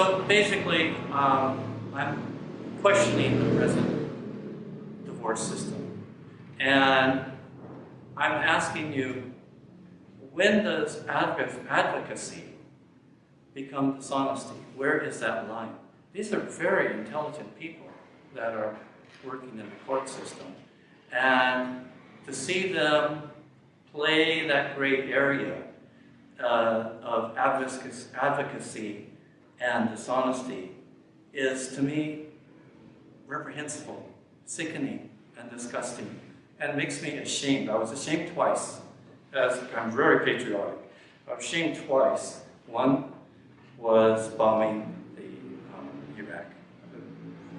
So basically, I'm questioning the present divorce system. And I'm asking you, when does advocacy become dishonesty? Where is that line? These are very intelligent people that are working in the court system. And to see them play that gray area of advocacy and dishonesty is, to me, reprehensible, sickening, and disgusting, and makes me ashamed. I was ashamed twice. I'm very patriotic. I was ashamed twice. One was bombing the Iraq,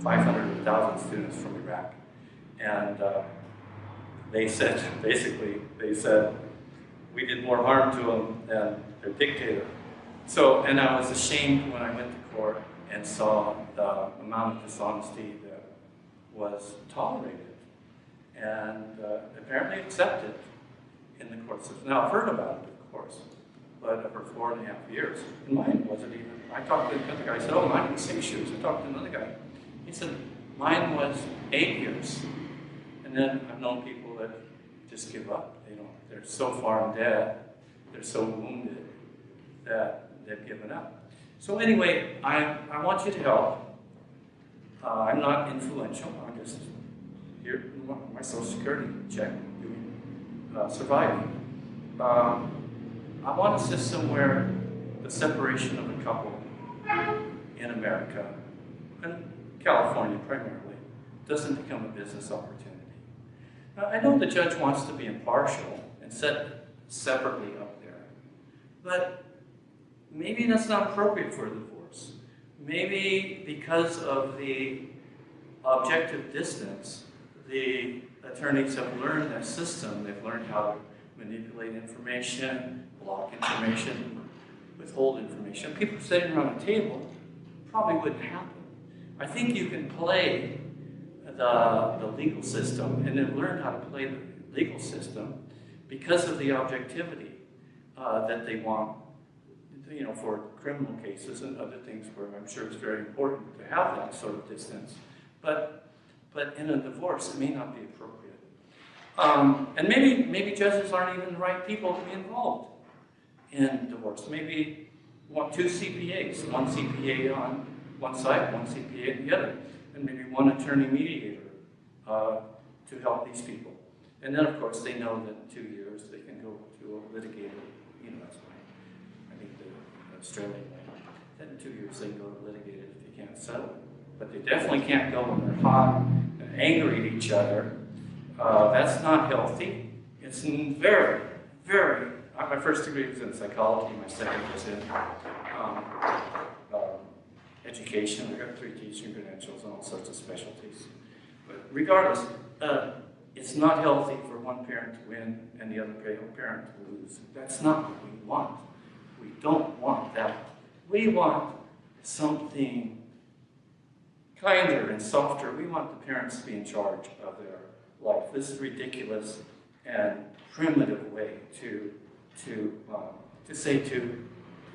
500,000 students from Iraq, and they said, basically, we did more harm to them than their dictator. So, and I was ashamed when I went to court and saw the amount of dishonesty that was tolerated and apparently accepted in the court system. Now, I've heard about it, of course, but for 4.5 years. And mine wasn't even, I talked to another guy, I said, oh, mine was 6 years. I talked to another guy. He said, mine was 8 years. And then I've known people that just give up. They're so far in debt, they're so wounded that they've given up. So anyway, I want you to help. I'm not influential. I'm just here, my Social Security check, surviving. I want a system where the separation of a couple in America, and California primarily, doesn't become a business opportunity. Now, I know the judge wants to be impartial and set separately up there, but maybe that's not appropriate for a divorce. Maybe because of the objective distance, the attorneys have learned that system. They've learned how to manipulate information, block information, withhold information. People sitting around a table probably wouldn't happen. I think you can play the legal system and then learn how to play the legal system because of the objectivity that they want, for criminal cases and other things where I'm sure it's very important to have that sort of distance. But in a divorce, it may not be appropriate. And maybe judges aren't even the right people to be involved in divorce. Maybe you want 2 CPAs, one CPA on one side, one CPA on the other, and maybe one attorney mediator to help these people. And then, of course, they know that in 2 years they can go to a litigator. That's why I think the Australian way. That in 2 years they can go to a litigator if they can't settle it. But they definitely can't go when they're hot and angry at each other. That's not healthy. It's very, very. My first degree was in psychology. My second was in education. I got 3 teaching credentials and all sorts of specialties. But regardless, it's not healthy for one parent to win and the other parent to lose. That's not what we want. We don't want that. We want something kinder and softer. We want the parents to be in charge of their life. This is ridiculous and primitive way to say to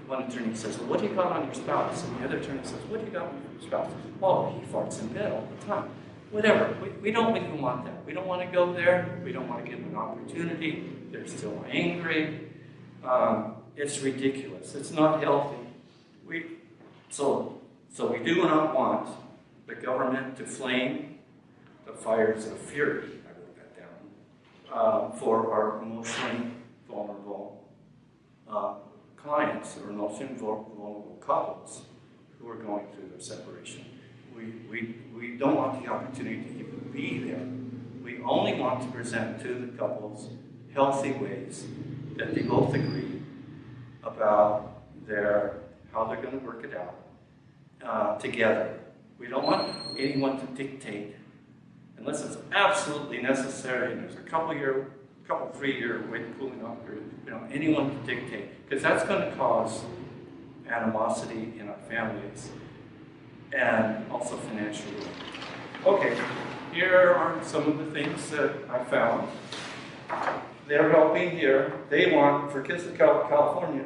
one attorney says, well, what do you got on your spouse? And the other attorney says, what do you got on your spouse? Oh, he farts in bed all the time. Whatever. We don't even want that. We don't want to go there. We don't want to give them an opportunity. They're still angry. It's ridiculous. It's not healthy. So we do not want the government to flame the fires of fury, I wrote that down, for our emotionally vulnerable clients or emotionally vulnerable couples who are going through their separation. We don't want the opportunity to even be there. We only want to present to the couples healthy ways that they both agree about how they're going to work it out together. We don't want anyone to dictate, unless it's absolutely necessary, and there's a couple 3-year cooling off period, anyone to dictate, because that's going to cause animosity in our families and also financial ruin. Okay, here are some of the things that I found. They're helping here. They want, for kids in California,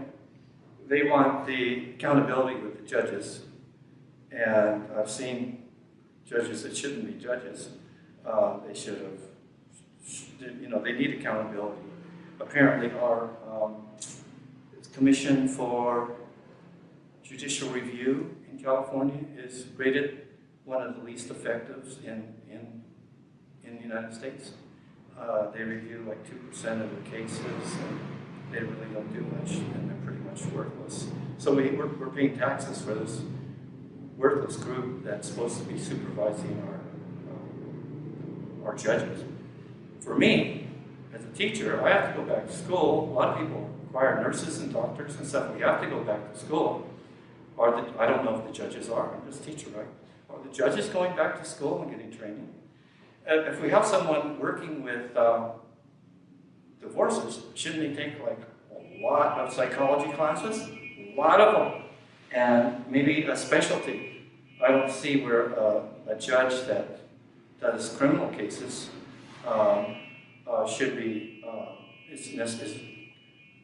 they want the accountability with the judges And I've seen judges that shouldn't be judges. They should have, they need accountability. Apparently our Commission for Judicial Review in California is rated one of the least effective in the United States. They review like 2% of the cases, and they really don't do much, and they're pretty much worthless. So we're paying taxes for this worthless group that's supposed to be supervising our judges. For me, as a teacher, I have to go back to school. A lot of people require nurses and doctors and stuff. We have to go back to school. I don't know if the judges are. I'm just a teacher, right? Are the judges going back to school and getting training? If we have someone working with divorces, shouldn't they take like a lot of psychology classes? A lot of them. And maybe a specialty. I don't see where a judge that does criminal cases should be,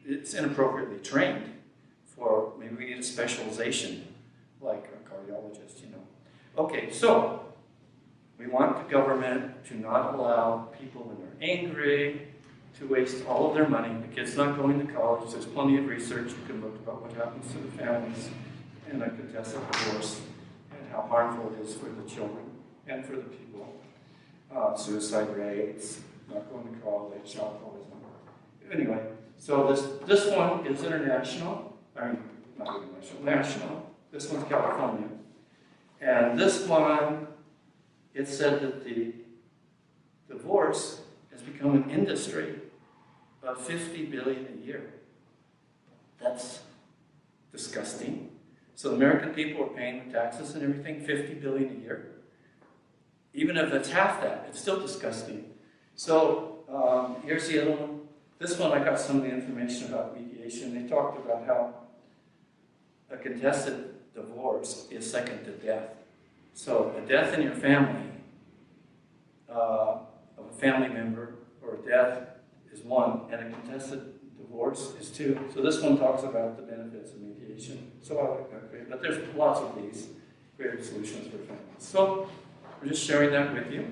it's inappropriately trained for, maybe we need a specialization like a cardiologist, Okay, so we want the government to not allow people when they're angry to waste all of their money. The kids not going to college. There's plenty of research you can look about what happens to the families in a contested divorce and how harmful it is for the children and for the people. Suicide rates, not going to college, alcoholism. Anyway, so this one is international. I mean, not international, national. This one's California. And this one, it said that the divorce has become an industry of $50 billion a year. That's disgusting. So American people are paying the taxes and everything, $50 billion a year. Even if it's half that, it's still disgusting. So here's the other one. This one I got some of the information about mediation. They talked about how a contested divorce is second to death. So a death in your family, of a family member, or a death is one, and a contested divorce is two. So this one talks about the benefits of mediation. So I like that great. But there's lots of these creative solutions for families. So we're just sharing that with you.